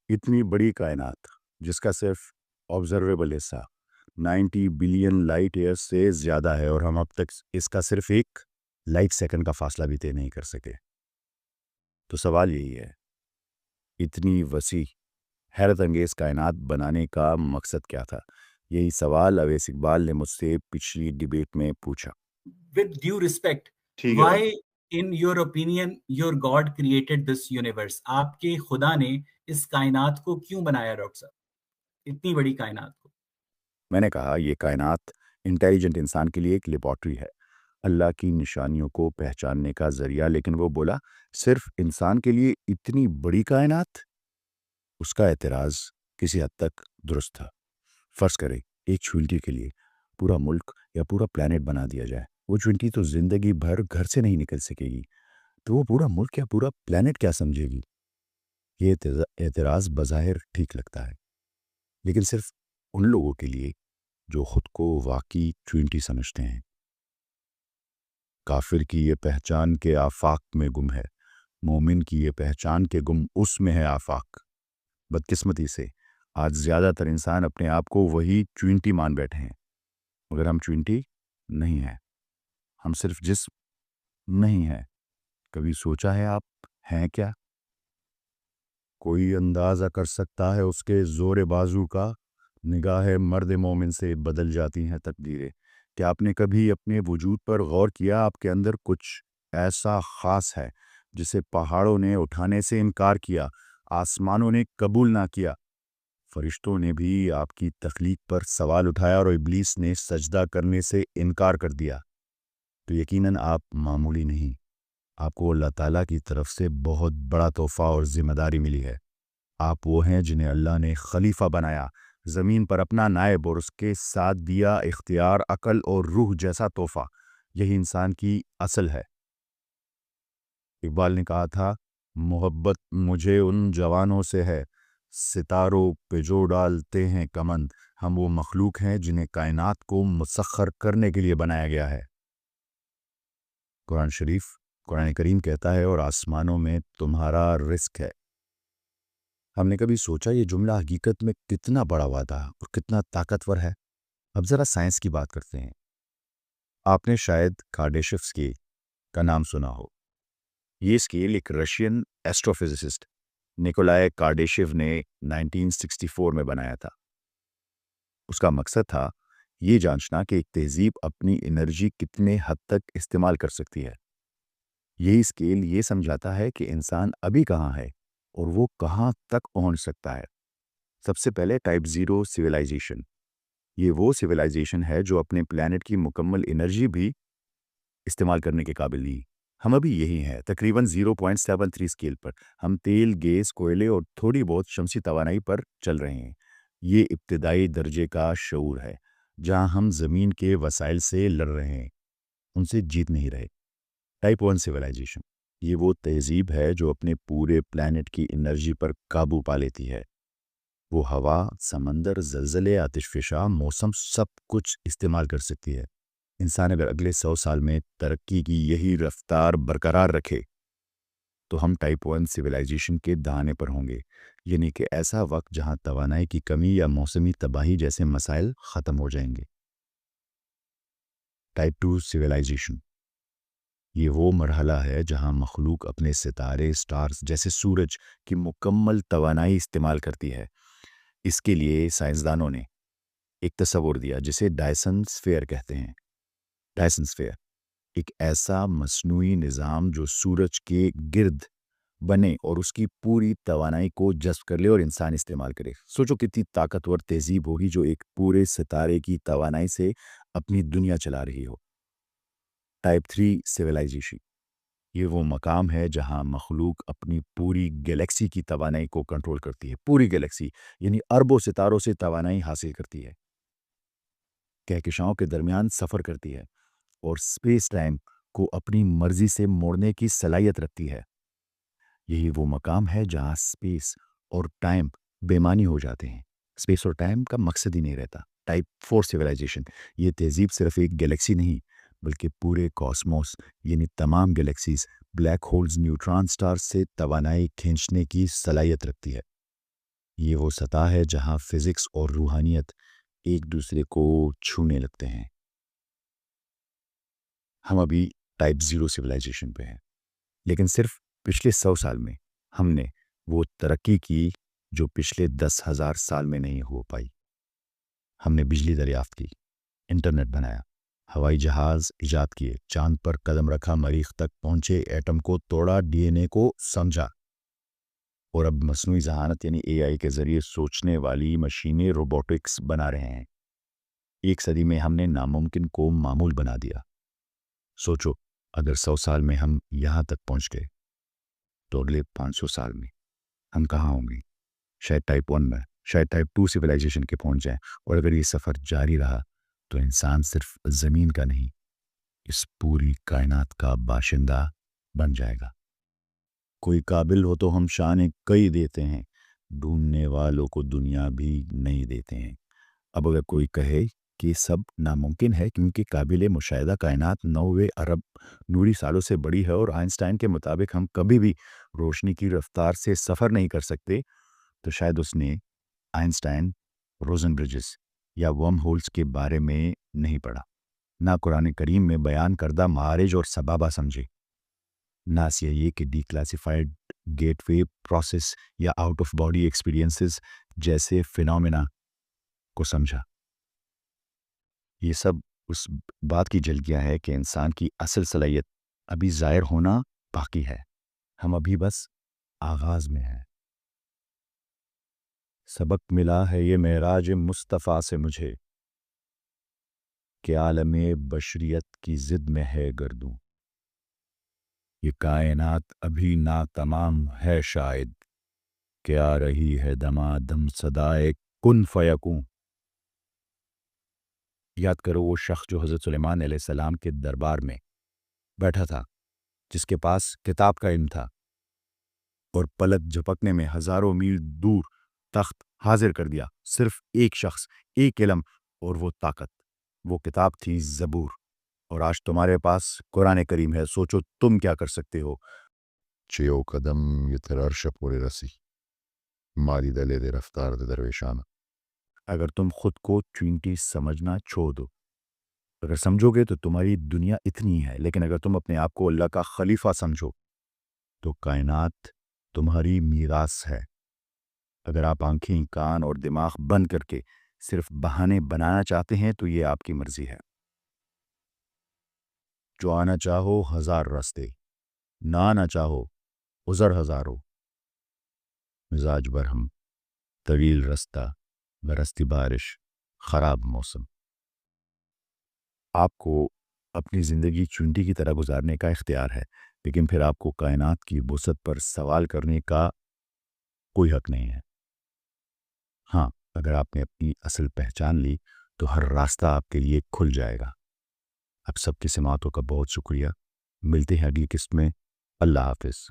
اتنی بڑی کائنات جس کا صرف آبزرویبل حصہ 90 بلین لائٹ ایئر سے زیادہ ہے، اور ہم اب تک اس کا صرف ایک لائٹ سیکنڈ کا فاصلہ بھی طے نہیں کر سکے۔ تو سوال یہی ہے، اتنی وسیع حیرت انگیز کائنات بنانے کا مقصد کیا تھا؟ یہی سوال اویس اقبال نے مجھ سے پچھلی ڈیبیٹ میں پوچھا۔ with due respect, ٹھیک ہے why in your opinion your God created this universe? آپ کے خدا نے اس کائنات کو کیوں بنایا ڈاکٹر صاحب، اتنی بڑی کائنات کو؟ میں نے کہا یہ کائنات انٹیلیجنٹ انسان کے لیے ایک لیبارٹری ہے، اللہ کی نشانیوں کو پہچاننے کا ذریعہ، لیکن وہ بولا صرف انسان کے لیے اتنی بڑی کائنات؟ اس کا اعتراض کسی حد تک درست تھا۔ فرض کریں ایک چونٹی کے لیے پورا ملک یا پورا پلانٹ بنا دیا جائے، وہ چونٹی تو زندگی بھر گھر سے نہیں نکل سکے گی، تو وہ پورا ملک یا پورا پلانٹ کیا سمجھے گی؟ یہ اعتراض بظاہر ٹھیک لگتا ہے، لیکن صرف ان لوگوں کے لیے جو خود کو واقعی چونٹی سمجھتے ہیں۔ کافر کی یہ پہچان کے آفاق میں گم ہے، مومن کی یہ پہچان کے گم اس میں ہے آفاق۔ بدقسمتی سے آج زیادہ تر انسان اپنے آپ کو وہی چونٹی مان بیٹھے ہیں، مگر ہم چونٹی نہیں ہیں، ہم صرف جسم نہیں ہیں۔ کبھی سوچا ہے آپ ہیں کیا؟ کوئی اندازہ کر سکتا ہے اس کے زور بازو کا؟ نگاہ مرد مومن سے بدل جاتی ہیں تقدیریں۔ کیا آپ نے کبھی اپنے وجود پر غور کیا؟ آپ کے اندر کچھ ایسا خاص ہے جسے پہاڑوں نے اٹھانے سے انکار کیا، آسمانوں نے قبول نہ کیا، فرشتوں نے بھی آپ کی تخلیق پر سوال اٹھایا اور ابلیس نے سجدہ کرنے سے انکار کر دیا۔ تو یقیناً آپ معمولی نہیں، آپ کو اللہ تعالیٰ کی طرف سے بہت بڑا تحفہ اور ذمہ داری ملی ہے۔ آپ وہ ہیں جنہیں اللہ نے خلیفہ بنایا، زمین پر اپنا نائب، اور اس کے ساتھ دیا اختیار، عقل اور روح جیسا تحفہ۔ یہی انسان کی اصل ہے۔ اقبال نے کہا تھا، محبت مجھے ان جوانوں سے ہے، ستاروں پہ جو ڈالتے ہیں کمند۔ ہم وہ مخلوق ہیں جنہیں کائنات کو مسخر کرنے کے لیے بنایا گیا ہے۔ قرآن شریف، قرآن کریم کہتا ہے، اور آسمانوں میں تمہارا رزق ہے۔ ہم نے کبھی سوچا یہ جملہ حقیقت میں کتنا بڑا وعدہ اور کتنا طاقتور ہے؟ اب ذرا سائنس کی بات کرتے ہیں۔ آپ نے شاید کارڈیشف اسکیل کا نام سنا ہو۔ یہ اسکیل ایک رشین ایسٹرو فزسسٹ نیکولائے کارڈیشیو نے 1964 میں بنایا تھا۔ اس کا مقصد تھا یہ جانچنا کہ ایک تہذیب اپنی انرجی کتنے حد تک استعمال کر سکتی ہے۔ یہی اسکیل یہ سمجھاتا ہے کہ انسان ابھی کہاں ہے اور وہ کہاں تک پہنچ سکتا ہے۔ سب سے پہلے ٹائپ 0 سویلائزیشن۔ یہ وہ سویلائزیشن ہے جو اپنے پلانٹ کی مکمل انرجی بھی استعمال کرنے کے قابل نہیں۔ ہم ابھی یہی ہیں، تقریباً 0.73 اسکیل پر۔ ہم تیل، گیس، کوئلے اور تھوڑی بہت شمسی توانائی پر چل رہے ہیں۔ یہ ابتدائی درجے کا شعور ہے، جہاں ہم زمین کے وسائل سے لڑ رہے ہیں، ان سے جیت نہیں رہے۔ ٹائپ 1 سویلائزیشن، یہ وہ تہذیب ہے جو اپنے پورے پلانٹ کی انرجی پر قابو پا لیتی ہے۔ وہ ہوا، سمندر، زلزلے، آتش فشاں، موسم، سب کچھ استعمال کر سکتی ہے۔ انسان اگر اگلے 100 سال میں ترقی کی یہی رفتار برقرار رکھے تو ہم ٹائپ 1 سویلائزیشن کے دہانے پر ہوں گے، یعنی کہ ایسا وقت جہاں توانائی کی کمی یا موسمی تباہی جیسے مسائل ختم ہو جائیں گے۔ ٹائپ 2 سویلائزیشن، یہ وہ مرحلہ ہے جہاں مخلوق اپنے ستارے، سٹارز جیسے سورج کی مکمل توانائی استعمال کرتی ہے۔ اس کے لیے سائنسدانوں نے ایک تصور دیا جسے ڈائسن اسفیئر کہتے ہیں۔ ڈائسن اسفیئر ایک ایسا مصنوعی نظام جو سورج کے گرد بنے اور اس کی پوری توانائی کو جذب کر لے اور انسان استعمال کرے۔ سوچو کتنی طاقتور تہذیب ہوگی جو ایک پورے ستارے کی توانائی سے اپنی دنیا چلا رہی ہو۔ ٹائپ 3 سویلائزیشن، یہ وہ مقام ہے جہاں مخلوق اپنی پوری گیلیکسی کی توانائی کو کنٹرول کرتی ہے۔ پوری گیلیکسی یعنی اربوں ستاروں سے توانائی حاصل کرتی ہے، کہکشاؤں کے درمیان سفر کرتی ہے اور سپیس ٹائم کو اپنی مرضی سے موڑنے کی صلاحیت رکھتی ہے۔ یہی وہ مقام ہے جہاں سپیس اور ٹائم بے معنی ہو جاتے ہیں، سپیس اور ٹائم کا مقصد ہی نہیں رہتا۔ ٹائپ 4 سویلائزیشن، یہ تہذیب صرف ایک گیلیکسی نہیں بلکہ پورے کاسموس یعنی تمام galaxies, black holes, neutron stars سے توانائی کھینچنے کی صلاحیت رکھتی ہے۔ یہ وہ سطح ہے جہاں فزکس اور روحانیت ایک دوسرے کو چھونے لگتے ہیں۔ ہم ابھی ٹائپ 0 سویلائزیشن پہ ہیں، لیکن صرف پچھلے 100 سال میں ہم نے وہ ترقی کی جو پچھلے 10,000 سال میں نہیں ہو پائی۔ ہم نے بجلی دریافت کی، انٹرنیٹ بنایا، ہوائی جہاز ایجاد کیے، چاند پر قدم رکھا، مریخ تک پہنچے، ایٹم کو توڑا، ڈی این اے کو سمجھا، اور اب مصنوعی ذہانت یعنی اے آئی کے ذریعے سوچنے والی مشینیں روبوٹکس بنا رہے ہیں۔ ایک صدی میں ہم نے ناممکن کو معمول بنا دیا۔ سوچو، اگر 100 سال میں ہم یہاں تک پہنچ گئے تو اگلے 500 سال میں ہم کہاں ہوں گے؟ شاید ٹائپ 1 میں، شاید ٹائپ 2 سویلائزیشن کے پہنچ جائیں، اور اگر یہ سفر جاری رہا تو انسان صرف زمین کا نہیں، اس پوری کائنات کا باشندہ بن جائے گا۔ کوئی قابل ہو تو ہم شان کئی دیتے ہیں، ڈھونڈنے والوں کو دنیا بھی نہیں دیتے ہیں۔ اب اگر کوئی کہے کہ سب ناممکن ہے کیونکہ قابل مشاہدہ کائنات 90 ارب نوری سالوں سے بڑی ہے، اور آئنسٹائن کے مطابق ہم کبھی بھی روشنی کی رفتار سے سفر نہیں کر سکتے، تو شاید اس نے آئنسٹائن، روزن برجز یا ورم ہولز کے بارے میں نہیں پڑھا، نہ قرآن کریم میں بیان کردہ معارج اور سبابہ سمجھے، نہ یہ کہ declassified gateway process یا آؤٹ آف باڈی ایکسپیرینسز جیسے فینومینا کو سمجھا۔ یہ سب اس بات کی جھلکیاں ہے کہ انسان کی اصل صلاحیت ابھی ظاہر ہونا باقی ہے، ہم ابھی بس آغاز میں ہیں۔ سبق ملا ہے یہ معراج مصطفیٰ سے مجھے کہ عالم بشریت کی ضد میں ہے گردوں، یہ کائنات ابھی ناتمام ہے شاید کہ آ رہی ہے دمادم صدائے کن فیکوں۔ یاد کرو وہ شخص جو حضرت سلیمان علیہ السلام کے دربار میں بیٹھا تھا، جس کے پاس کتاب کا علم تھا، اور پلک جھپکنے میں ہزاروں میل دور تخت حاضر کر دیا۔ صرف ایک شخص، ایک علم، اور وہ طاقت، وہ کتاب تھی زبور۔ اور آج تمہارے پاس قرآن کریم ہے، سوچو تم کیا کر سکتے ہو۔ چیو قدم یہ تر عرش پورے رسی ماری دلے دے رفتار دے درویشانہ۔ اگر تم خود کو چینٹی سمجھنا چھوڑ دو، اگر سمجھو گے تو تمہاری دنیا اتنی ہے، لیکن اگر تم اپنے آپ کو اللہ کا خلیفہ سمجھو تو کائنات تمہاری میراث ہے۔ اگر آپ آنکھیں، کان اور دماغ بند کر کے صرف بہانے بنانا چاہتے ہیں تو یہ آپ کی مرضی ہے۔ جو آنا چاہو 1000 راستے، نہ آنا چاہو عذر ہزاروں، مزاج برہم، طویل رستہ، برستی بارش، خراب موسم۔ آپ کو اپنی زندگی چونٹی کی طرح گزارنے کا اختیار ہے، لیکن پھر آپ کو کائنات کی وسعت پر سوال کرنے کا کوئی حق نہیں ہے۔ ہاں، اگر آپ نے اپنی اصل پہچان لی تو ہر راستہ آپ کے لیے کھل جائے گا۔ اب سب کی سماعتوں کا بہت شکریہ، ملتے ہیں اگلی قسط میں۔ اللہ حافظ۔